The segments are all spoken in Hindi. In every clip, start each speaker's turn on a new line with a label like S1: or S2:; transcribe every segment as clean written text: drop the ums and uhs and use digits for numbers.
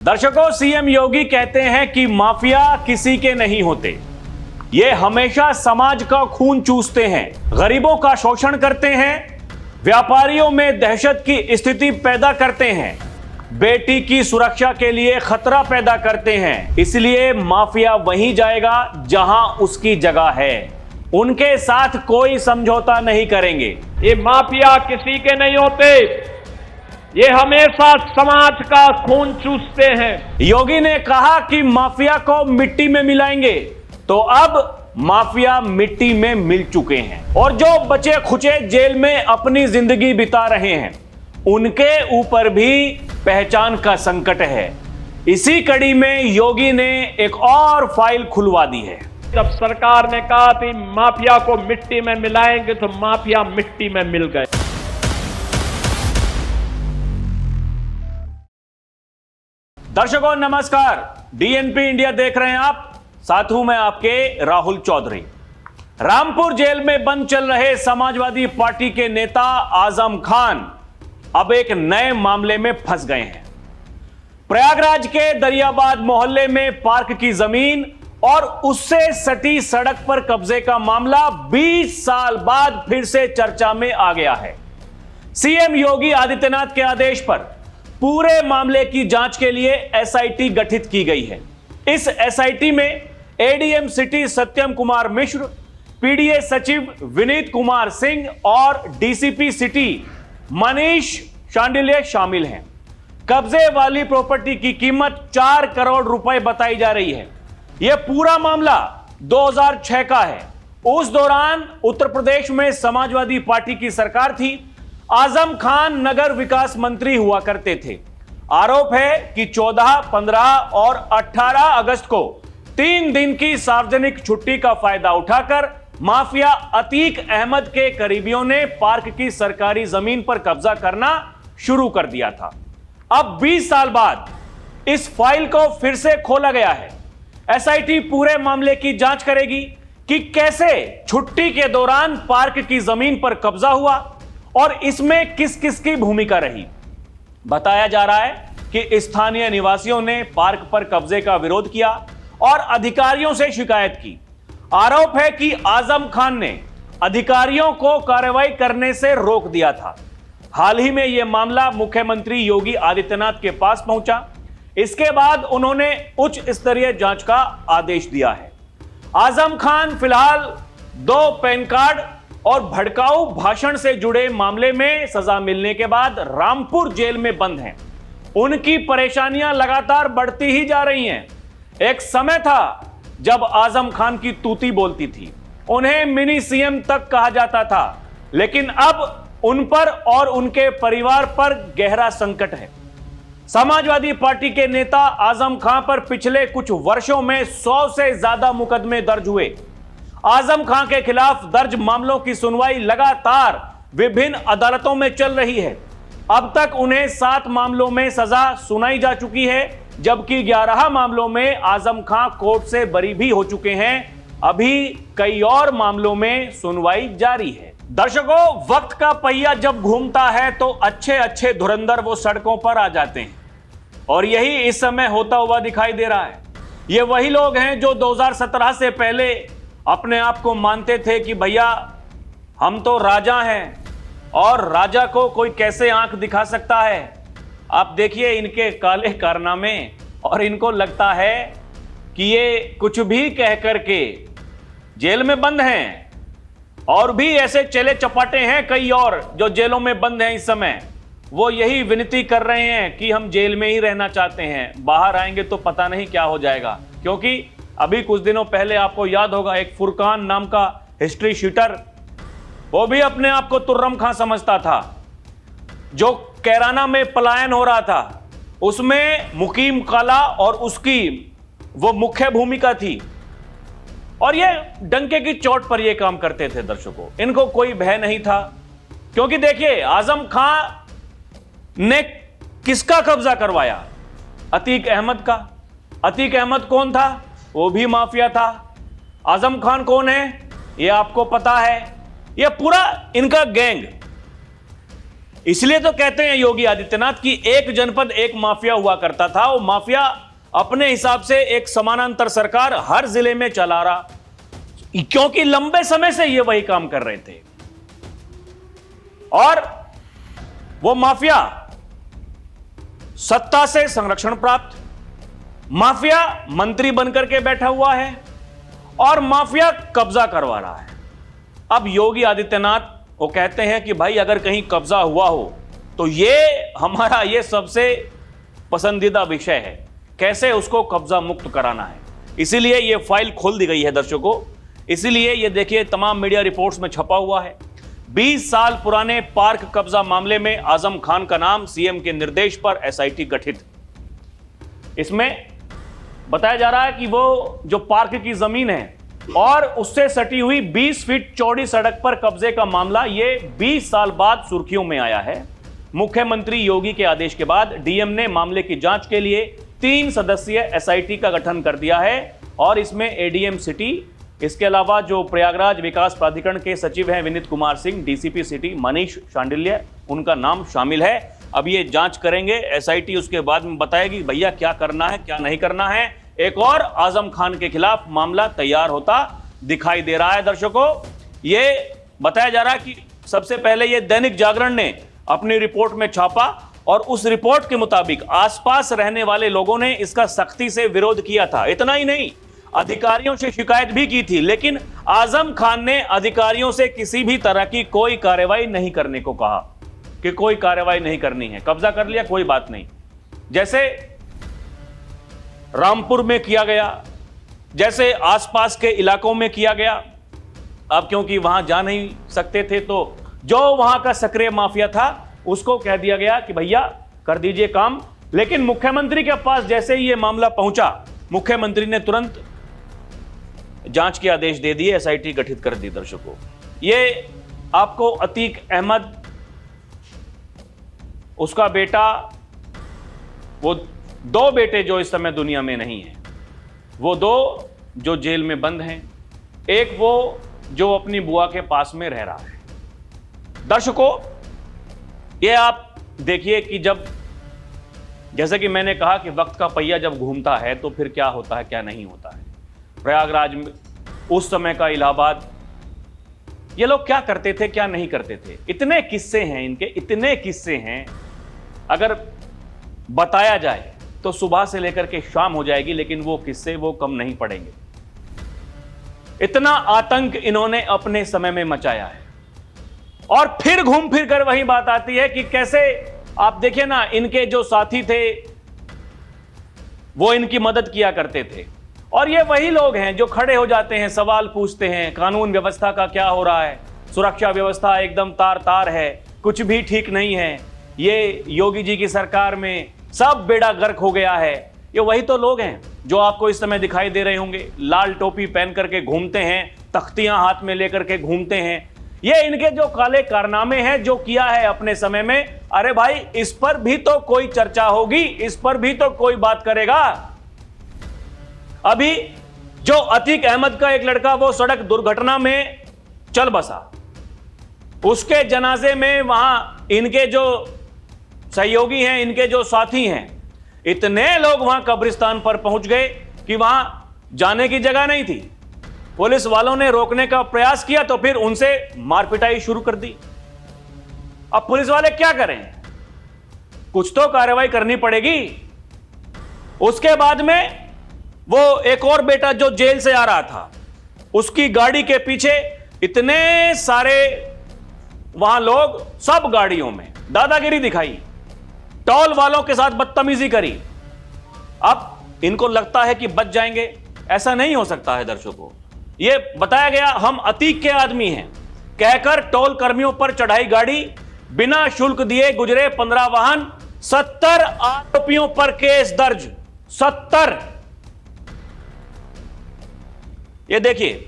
S1: दर्शकों, सीएम योगी कहते हैं कि माफिया किसी के नहीं होते। ये हमेशा समाज का खून चूसते हैं, गरीबों का शोषण करते हैं, व्यापारियों में दहशत की स्थिति पैदा करते हैं, बेटी की सुरक्षा के लिए खतरा पैदा करते हैं। इसलिए माफिया वहीं जाएगा जहां उसकी जगह है। उनके साथ कोई समझौता नहीं करेंगे।
S2: ये माफिया किसी के नहीं होते, ये हमेशा समाज का खून चूसते हैं।
S1: योगी ने कहा कि माफिया को मिट्टी में मिलाएंगे, तो अब माफिया मिट्टी में मिल चुके हैं और जो बचे खुचे जेल में अपनी जिंदगी बिता रहे हैं, उनके ऊपर भी पहचान का संकट है। इसी कड़ी में योगी ने एक और फाइल खुलवा दी है।
S2: जब सरकार ने कहा कि माफिया को मिट्टी में मिलाएंगे, तो माफिया मिट्टी में मिल गए।
S1: दर्शकों नमस्कार, डीएनपी इंडिया देख रहे हैं आप, साथ हूं मैं आपके राहुल चौधरी। रामपुर जेल में बंद चल रहे समाजवादी पार्टी के नेता आजम खान अब एक नए मामले में फंस गए हैं। प्रयागराज के दरियाबाद मोहल्ले में पार्क की जमीन और उससे सटी सड़क पर कब्जे का मामला 20 साल बाद फिर से चर्चा में आ गया है। सीएम योगी आदित्यनाथ के आदेश पर पूरे मामले की जांच के लिए एसआईटी गठित की गई है। इस एसआईटी में एडीएम सिटी सत्यम कुमार मिश्र, पीडीए सचिव विनीत कुमार सिंह और डीसीपी सिटी मनीष शांडिल्य शामिल हैं। कब्जे वाली प्रॉपर्टी की कीमत 4 करोड़ रुपए बताई जा रही है। यह पूरा मामला 2006 का है। उस दौरान उत्तर प्रदेश में समाजवादी पार्टी की सरकार थी। आजम खान नगर विकास मंत्री हुआ करते थे। आरोप है कि 14, 15 और 18 अगस्त को 3 दिन की सार्वजनिक छुट्टी का फायदा उठाकर माफिया अतीक अहमद के करीबियों ने पार्क की सरकारी जमीन पर कब्जा करना शुरू कर दिया था। अब 20 साल बाद इस फाइल को फिर से खोला गया है। एसआईटी पूरे मामले की जांच करेगी कि कैसे छुट्टी के दौरान पार्क की जमीन पर कब्जा हुआ और इसमें किस किस की भूमिका रही। बताया जा रहा है कि स्थानीय निवासियों ने पार्क पर कब्जे का विरोध किया और अधिकारियों से शिकायत की। आरोप है कि आजम खान ने अधिकारियों को कार्रवाई करने से रोक दिया था। हाल ही में यह मामला मुख्यमंत्री योगी आदित्यनाथ के पास पहुंचा। इसके बाद उन्होंने उच्च स्तरीय जांच का आदेश दिया है। आजम खान फिलहाल 2 पैन कार्ड और भड़काऊ भाषण से जुड़े मामले में सजा मिलने के बाद रामपुर जेल में बंद हैं। उनकी परेशानियां लगातार बढ़ती ही जा रही हैं। एक समय था जब आजम खान की तूती बोलती थी, उन्हें मिनी सीएम तक कहा जाता था, लेकिन अब उन पर और उनके परिवार पर गहरा संकट है। समाजवादी पार्टी के नेता आजम खान पर पिछले कुछ वर्षों में 100 से ज्यादा मुकदमे दर्ज हुए। आजम खान के खिलाफ दर्ज मामलों की सुनवाई लगातार विभिन्न अदालतों में चल रही है। अब तक उन्हें 7 मामलों में सजा सुनाई जा चुकी है, जबकि 11 मामलों में आजम खान कोर्ट से बरी भी हो चुके हैं। अभी कई और मामलों में सुनवाई जारी है। दर्शकों, वक्त का पहिया जब घूमता है तो अच्छे अच्छे धुरंधर वो सड़कों पर आ जाते हैं और यही इस समय होता हुआ दिखाई दे रहा है। ये वही लोग हैं जो 2017 से पहले अपने आप को मानते थे कि भैया हम तो राजा हैं और राजा को कोई कैसे आंख दिखा सकता है। आप देखिए इनके काले कारनामे, और इनको लगता है कि ये कुछ भी कह करके जेल में बंद हैं। और भी ऐसे चले चपाटे हैं कई और जो जेलों में बंद हैं इस समय। वो यही विनती कर रहे हैं कि हम जेल में ही रहना चाहते हैं, बाहर आएंगे तो पता नहीं क्या हो जाएगा। क्योंकि अभी कुछ दिनों पहले आपको याद होगा, एक फुरकान नाम का हिस्ट्री शीटर, वो भी अपने आप को तुर्रम खां समझता था। जो कैराना में पलायन हो रहा था उसमें मुकीम काला और उसकी वो मुख्य भूमिका थी और ये डंके की चोट पर ये काम करते थे। दर्शकों, इनको कोई भय नहीं था, क्योंकि देखिए आजम खान ने किसका कब्जा करवाया? अतीक अहमद का। अतीक अहमद कौन था? वो भी माफिया था। आजम खान कौन है ये आपको पता है। ये पूरा इनका गैंग इसलिए तो कहते हैं योगी आदित्यनाथ की एक जनपद एक माफिया हुआ करता था। वो माफिया अपने हिसाब से एक समानांतर सरकार हर जिले में चला रहा, क्योंकि लंबे समय से ये वही काम कर रहे थे। और वो माफिया सत्ता से संरक्षण प्राप्त, माफिया मंत्री बनकर के बैठा हुआ है और माफिया कब्जा करवा रहा है। अब योगी आदित्यनाथ वो कहते हैं कि भाई अगर कहीं कब्जा हुआ हो तो ये हमारा ये सबसे पसंदीदा विषय है, कैसे उसको कब्जा मुक्त कराना है। इसीलिए ये फाइल खोल दी गई है दर्शकों। इसीलिए ये देखिए तमाम मीडिया रिपोर्ट्स में छपा हुआ है। 20 साल पुराने पार्क कब्जा मामले में आजम खान का नाम, सीएम के निर्देश पर एसआईटी गठित। इसमें बताया जा रहा है कि वो जो पार्क की जमीन है और उससे सटी हुई 20 फीट चौड़ी सड़क पर कब्जे का मामला ये 20 साल बाद सुर्खियों में आया है। मुख्यमंत्री योगी के आदेश के बाद डीएम ने मामले की जांच के लिए 3 सदस्यीय एसआईटी का गठन कर दिया है और इसमें एडीएम सिटी, इसके अलावा जो प्रयागराज विकास प्राधिकरण के सचिव हैं विनीत कुमार सिंह, डीसीपी सिटी मनीष शांडिल्य, उनका नाम शामिल है। अब ये जांच करेंगे एसआईटी, उसके बाद में बताएगी भैया क्या करना है क्या नहीं करना है। एक और आजम खान के खिलाफ मामला तैयार होता दिखाई दे रहा है दर्शकों। ये बताया जा रहा है कि सबसे पहले ये दैनिक जागरण ने अपनी रिपोर्ट में छापा और उस रिपोर्ट के मुताबिक आसपास रहने वाले लोगों ने इसका सख्ती से विरोध किया था। इतना ही नहीं, अधिकारियों से शिकायत भी की थी, लेकिन आजम खान ने अधिकारियों से किसी भी तरह की कोई कार्रवाई नहीं करने को कहा कि कोई कार्रवाई नहीं करनी है, कब्जा कर लिया कोई बात नहीं। जैसे रामपुर में किया गया, जैसे आसपास के इलाकों में किया गया। अब क्योंकि वहां जा नहीं सकते थे तो जो वहां का सक्रिय माफिया था उसको कह दिया गया कि भैया कर दीजिए काम। लेकिन मुख्यमंत्री के पास जैसे ही यह मामला पहुंचा, मुख्यमंत्री ने तुरंत जांच के आदेश दे दिए, एसआईटी गठित कर दी। दर्शकों, ये आपको अतीक अहमद, उसका बेटा, वो 2 बेटे जो इस समय दुनिया में नहीं है, वो 2 जो जेल में बंद हैं, एक वो जो अपनी बुआ के पास में रह रहा है। दर्शकों, ये आप देखिए कि जब, जैसे कि मैंने कहा कि वक्त का पहिया जब घूमता है तो फिर क्या होता है क्या नहीं होता है। प्रयागराज में उस समय का इलाहाबाद, ये लोग क्या करते थे क्या नहीं करते थे, इतने किस्से हैं इनके, इतने किस्से हैं। अगर बताया जाए तो सुबह से लेकर के शाम हो जाएगी, लेकिन वो किस्से वो कम नहीं पड़ेंगे। इतना आतंक इन्होंने अपने समय में मचाया है। और फिर घूम फिर कर वही बात आती है कि कैसे, आप देखिए ना, इनके जो साथी थे वो इनकी मदद किया करते थे और ये वही लोग हैं जो खड़े हो जाते हैं, सवाल पूछते हैं कानून व्यवस्था का क्या हो रहा है, सुरक्षा व्यवस्था एकदम तार तार है, कुछ भी ठीक नहीं है, ये योगी जी की सरकार में सब बेड़ा गर्क हो गया है। ये वही तो लोग हैं जो आपको इस समय दिखाई दे रहे होंगे, लाल टोपी पहन करके घूमते हैं, तख्तियां हाथ में लेकर के घूमते हैं। ये इनके जो काले कारनामे हैं जो किया है अपने समय में, अरे भाई इस पर भी तो कोई चर्चा होगी, इस पर भी तो कोई बात करेगा। अभी जो अतीक अहमद का एक लड़का वो सड़क दुर्घटना में चल बसा, उसके जनाजे में वहां इनके जो सहयोगी हैं, इनके जो साथी हैं, इतने लोग वहां कब्रिस्तान पर पहुंच गए कि वहां जाने की जगह नहीं थी। पुलिस वालों ने रोकने का प्रयास किया तो फिर उनसे मारपिटाई शुरू कर दी। अब पुलिस वाले क्या करें, कुछ तो कार्रवाई करनी पड़ेगी। उसके बाद में वो एक और बेटा जो जेल से आ रहा था, उसकी गाड़ी के पीछे इतने सारे वहां लोग, सब गाड़ियों में दादागिरी दिखाई, टोल वालों के साथ बदतमीजी करी। अब इनको लगता है कि बच जाएंगे, ऐसा नहीं हो सकता है दर्शकों। ये बताया गया हम अतीक के आदमी हैं कहकर टोल कर्मियों पर चढ़ाई गाड़ी, बिना शुल्क दिए गुजरे 15 वाहन, 70 आरोपियों पर केस दर्ज, 70। ये देखिए,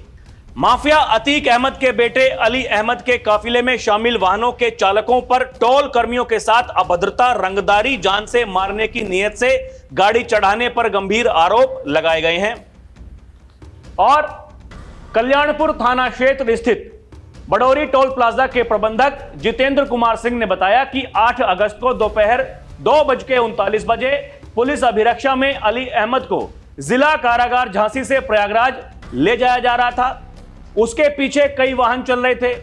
S1: माफिया अतीक अहमद के बेटे अली अहमद के काफिले में शामिल वाहनों के चालकों पर टोल कर्मियों के साथ अभद्रता, रंगदारी, जान से मारने की नीयत से गाड़ी चढ़ाने पर गंभीर आरोप लगाए गए हैं। और कल्याणपुर थाना क्षेत्र स्थित बडोरी टोल प्लाजा के प्रबंधक जितेंद्र कुमार सिंह ने बताया कि 8 अगस्त को दोपहर 2:39 बजे पुलिस अभिरक्षा में अली अहमद को जिला कारागार झांसी से प्रयागराज ले जाया जा रहा था। उसके पीछे कई वाहन चल रहे थे।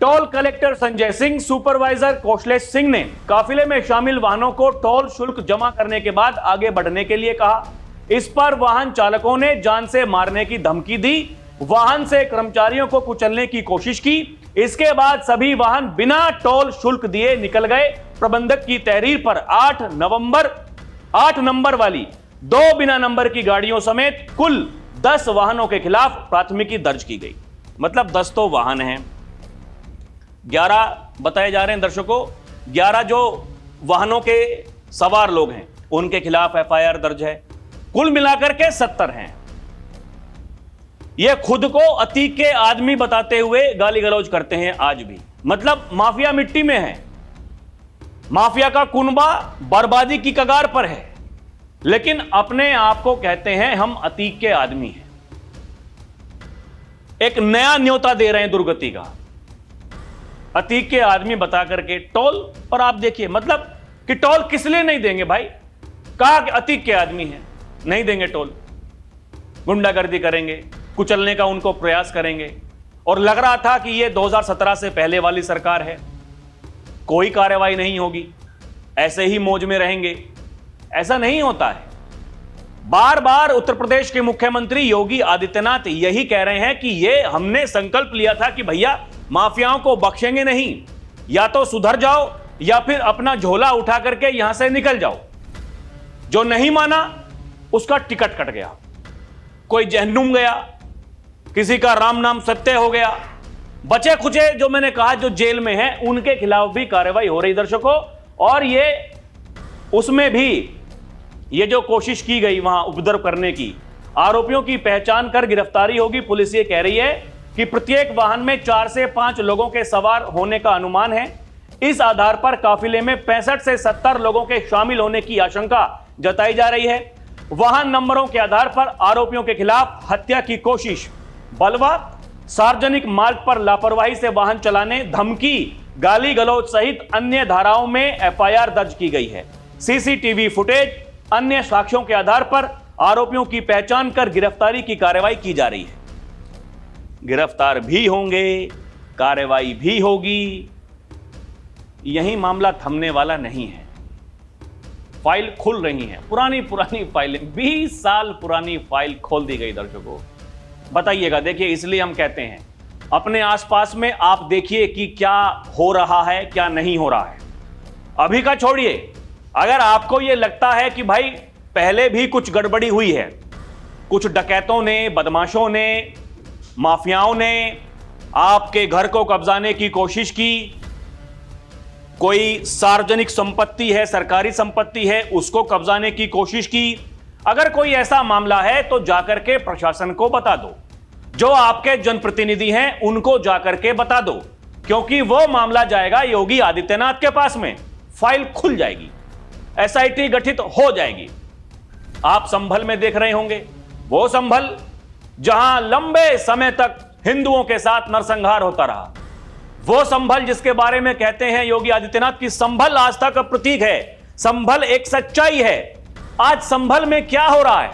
S1: Toll collector Sanjay Singh, supervisor Kaushlesh Singh ने काफिले में शामिल वाहनों को टोल शुल्क जमा करने के बाद आगे बढ़ने के लिए कहा। इस पर वाहन चालकों ने जान से मारने की धमकी दी, वाहन से कर्मचारियों को कुचलने की कोशिश की। इसके बाद सभी वाहन बिना टोल शुल्क दिए निकल गए। प्रबंधक की तहरीर पर 8 नंबर वाली 2 बिना नंबर की गाड़ियों समेत कुल 10 वाहनों के खिलाफ प्राथमिकी दर्ज की गई। मतलब 10 तो वाहन हैं, 11 बताए जा रहे हैं दर्शकों, 11 जो वाहनों के सवार लोग हैं उनके खिलाफ एफआईआर दर्ज है। कुल मिलाकर के 70 हैं। ये खुद को अतीक के आदमी बताते हुए गाली गलौज करते हैं आज भी। मतलब माफिया मिट्टी में है, माफिया का कुनबा बर्बादी की कगार पर है, लेकिन अपने आप को कहते हैं हम अतीक के आदमी हैं। एक नया न्योता दे रहे हैं दुर्गति का, अतीक के आदमी बता करके टोल। और आप देखिए मतलब कि टोल किस लिए नहीं देंगे भाई? कहा कि अतीक के आदमी हैं, नहीं देंगे टोल, गुंडागर्दी करेंगे, कुचलने का उनको प्रयास करेंगे। और लग रहा था कि यह 2017 से पहले वाली सरकार है, कोई कार्रवाई नहीं होगी, ऐसे ही मौज में रहेंगे। ऐसा नहीं होता है। बार बार उत्तर प्रदेश के मुख्यमंत्री योगी आदित्यनाथ यही कह रहे हैं कि ये हमने संकल्प लिया था कि भैया माफियाओं को बख्शेंगे नहीं, या तो सुधर जाओ या फिर अपना झोला उठा करके यहां से निकल जाओ। जो नहीं माना उसका टिकट कट गया, कोई जहन्नुम गया, किसी का राम नाम सत्य हो गया। बचे खुचे जो मैंने कहा जो जेल में हैं उनके खिलाफ भी कार्रवाई हो रही दर्शकों। और ये उसमें भी ये जो कोशिश की गई वहां उपद्रव करने की, आरोपियों की पहचान कर गिरफ्तारी होगी। पुलिस ये कह रही है कि प्रत्येक वाहन में 4 से 5 लोगों के सवार होने का अनुमान है। इस आधार पर काफिले में 65 से 70 लोगों के शामिल होने की आशंका जताई जा रही है। वाहन नंबरों के आधार पर आरोपियों के खिलाफ हत्या की कोशिश, बलवा, सार्वजनिक मार्ग पर लापरवाही से वाहन चलाने, धमकी, गाली गलौज सहित अन्य धाराओं में एफआईआर दर्ज की गई है। सीसीटीवी फुटेज, अन्य साक्ष्यों के आधार पर आरोपियों की पहचान कर गिरफ्तारी की कार्रवाई की जा रही है। गिरफ्तार भी होंगे, कार्रवाई भी होगी। यही मामला थमने वाला नहीं है। फाइल खुल रही है, पुरानी फाइलें, 20 साल पुरानी फाइल खोल दी गई दर्शकों। बताइएगा, देखिए इसलिए हम कहते हैं अपने आसपास में आप देखिए कि क्या हो रहा है, क्या नहीं हो रहा है। अभी का छोड़िए, अगर आपको यह लगता है कि भाई पहले भी कुछ गड़बड़ी हुई है, कुछ डकैतों ने, बदमाशों ने, माफियाओं ने आपके घर को कब्जाने की कोशिश की, कोई सार्वजनिक संपत्ति है, सरकारी संपत्ति है, उसको कब्जाने की कोशिश की, अगर कोई ऐसा मामला है तो जाकर के प्रशासन को बता दो, जो आपके जनप्रतिनिधि हैं उनको जाकर के बता दो, क्योंकि वो मामला जाएगा योगी आदित्यनाथ के पास में, फाइल खुल जाएगी, एसआईटी गठित हो जाएगी। आप संभल में देख रहे होंगे, वो संभल जहां लंबे समय तक हिंदुओं के साथ नरसंहार होता रहा, वो संभल जिसके बारे में कहते हैं योगी आदित्यनाथ की संभल आस्था का प्रतीक है, संभल एक सच्चाई है। आज संभल में क्या हो रहा है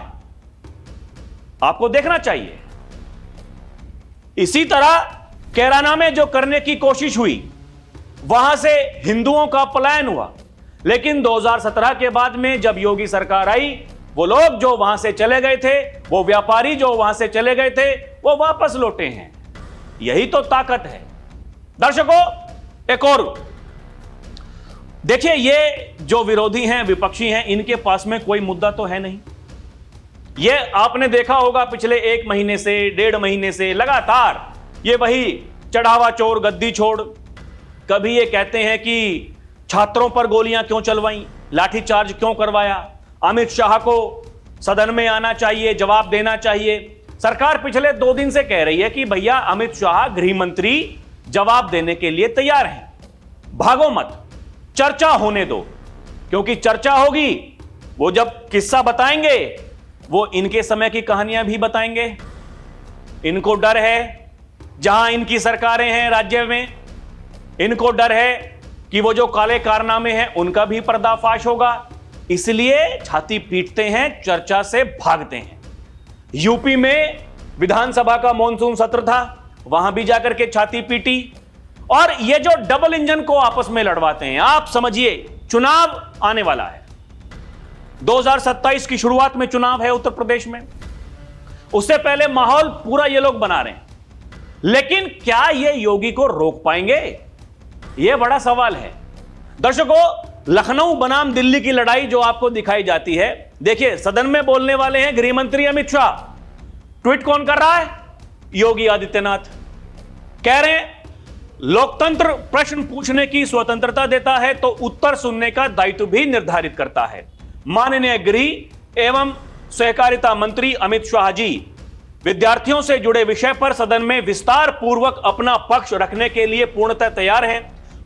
S1: आपको देखना चाहिए। इसी तरह कैराना में जो करने की कोशिश हुई, वहां से हिंदुओं का पलायन हुआ, लेकिन 2017 के बाद में जब योगी सरकार आई, वो लोग जो वहां से चले गए थे, वो व्यापारी जो वहां से चले गए थे, वो वापस लौटे हैं। यही तो ताकत है दर्शकों। एक और देखिए, ये जो विरोधी हैं, विपक्षी हैं, इनके पास में कोई मुद्दा तो है नहीं। ये आपने देखा होगा पिछले 1 महीने से, 1.5 महीने से लगातार ये वही चढ़ावा चोर गद्दी छोड़। कभी ये कहते हैं कि छात्रों पर गोलियां क्यों चलवाई, लाठीचार्ज क्यों करवाया, अमित शाह को सदन में आना चाहिए, जवाब देना चाहिए। सरकार पिछले 2 दिन से कह रही है कि भैया अमित शाह गृह मंत्री जवाब देने के लिए तैयार हैं, भागो मत, चर्चा होने दो, क्योंकि चर्चा होगी, वो जब किस्सा बताएंगे वो इनके समय की कहानियां भी बताएंगे। इनको डर है जहां इनकी सरकारें हैं राज्य में, इनको डर है कि वो जो काले कारनामे हैं उनका भी पर्दाफाश होगा, इसलिए छाती पीटते हैं, चर्चा से भागते हैं। यूपी में विधानसभा का मॉनसून सत्र था, वहां भी जाकर के छाती पीटी। और ये जो डबल इंजन को आपस में लड़वाते हैं, आप समझिए चुनाव आने वाला है, 2027 की शुरुआत में चुनाव है उत्तर प्रदेश में, उससे पहले माहौल पूरा ये लोग बना रहे हैं, लेकिन क्या ये योगी को रोक पाएंगे? यह बड़ा सवाल है। दर्शकों, लखनऊ बनाम दिल्ली की लड़ाई जो आपको दिखाई जाती है, देखिए सदन में बोलने वाले हैं गृह मंत्री अमित शाह। ट्वीट कौन कर रहा है? योगी आदित्यनाथ। कह रहे हैं लोकतंत्र प्रश्न पूछने की स्वतंत्रता देता है तो उत्तर सुनने का दायित्व भी निर्धारित करता है। माननीय गृह एवं सहकारिता मंत्री अमित शाह जी विद्यार्थियों से जुड़े विषय पर सदन में विस्तार पूर्वक अपना पक्ष रखने के लिए पूर्णतः तैयार हैं।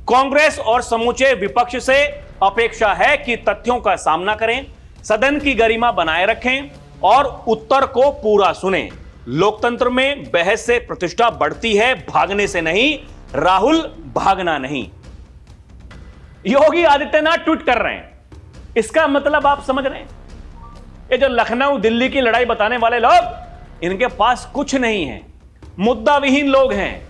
S1: कांग्रेस और समूचे विपक्ष से अपेक्षा है कि तथ्यों का सामना करें, सदन की गरिमा बनाए रखें और उत्तर को पूरा सुनें। लोकतंत्र में बहस से प्रतिष्ठा बढ़ती है, भागने से नहीं। राहुल भागना नहीं। योगी आदित्यनाथ ट्वीट कर रहे हैं, इसका मतलब आप समझ रहे हैं? ये जो लखनऊ दिल्ली की लड़ाई बताने वाले लोग, इनके पास कुछ नहीं है, मुद्दा विहीन लोग हैं,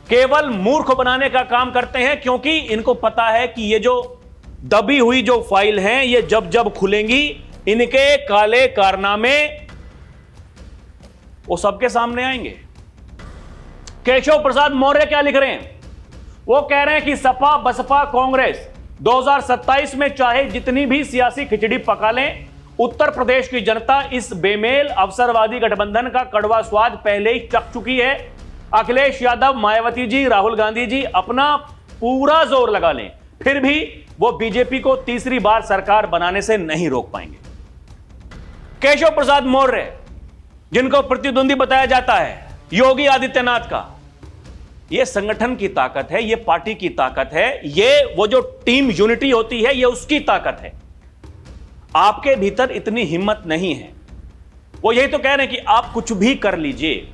S1: केवल मूर्ख बनाने का काम करते हैं, क्योंकि इनको पता है कि ये जो दबी हुई जो फाइल हैं, ये जब जब खुलेंगी इनके काले कारनामे वो सबके सामने आएंगे। केशव प्रसाद मौर्य क्या लिख रहे हैं? वो कह रहे हैं कि सपा बसपा कांग्रेस 2027 में चाहे जितनी भी सियासी खिचड़ी पका लें, उत्तर प्रदेश की जनता इस बेमेल अवसरवादी गठबंधन का कड़वा स्वाद पहले ही चख चुकी है। अखिलेश यादव, मायावती जी, राहुल गांधी जी अपना पूरा जोर लगा लें, फिर भी वो बीजेपी को तीसरी बार सरकार बनाने से नहीं रोक पाएंगे। केशव प्रसाद मौर्य, जिनको प्रतिद्वंदी बताया जाता है योगी आदित्यनाथ का, यह संगठन की ताकत है, यह पार्टी की ताकत है, यह वो जो टीम यूनिटी होती है, यह उसकी ताकत है। आपके भीतर इतनी हिम्मत नहीं है। वो यही तो कह रहे हैं कि आप कुछ भी कर लीजिए।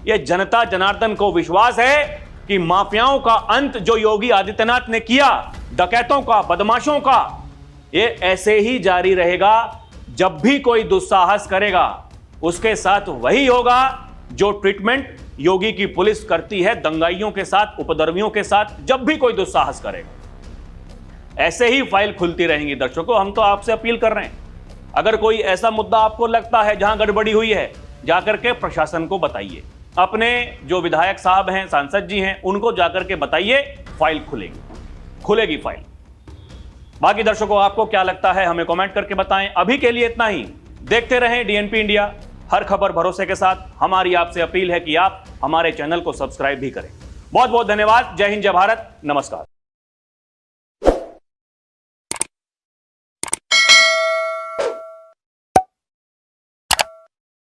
S1: यह जनता जनार्दन को विश्वास है कि माफियाओं का अंत जो योगी आदित्यनाथ ने किया, डकैतों का, बदमाशों का, यह ऐसे ही जारी रहेगा। जब भी कोई दुस्साहस करेगा उसके साथ वही होगा जो ट्रीटमेंट योगी की पुलिस करती है दंगाइयों के साथ, उपद्रवियों के साथ। जब भी कोई दुस्साहस करेगा ऐसे ही फाइल खुलती रहेंगी। दर्शकों, हम तो आपसे अपील कर रहे हैं, अगर कोई ऐसा मुद्दा आपको लगता है जहां गड़बड़ी हुई है, जाकर के प्रशासन को बताइए, अपने जो विधायक साहब हैं, सांसद जी हैं, उनको जाकर के बताइए, फाइल खुलेगी फाइल। बाकी दर्शकों, आपको क्या लगता है हमें कमेंट करके बताएं। अभी के लिए इतना ही। देखते रहें डीएनपी इंडिया, हर खबर भरोसे के साथ। हमारी आपसे अपील है कि आप हमारे चैनल को सब्सक्राइब भी करें। बहुत बहुत धन्यवाद। जय हिंद, जय भारत, नमस्कार।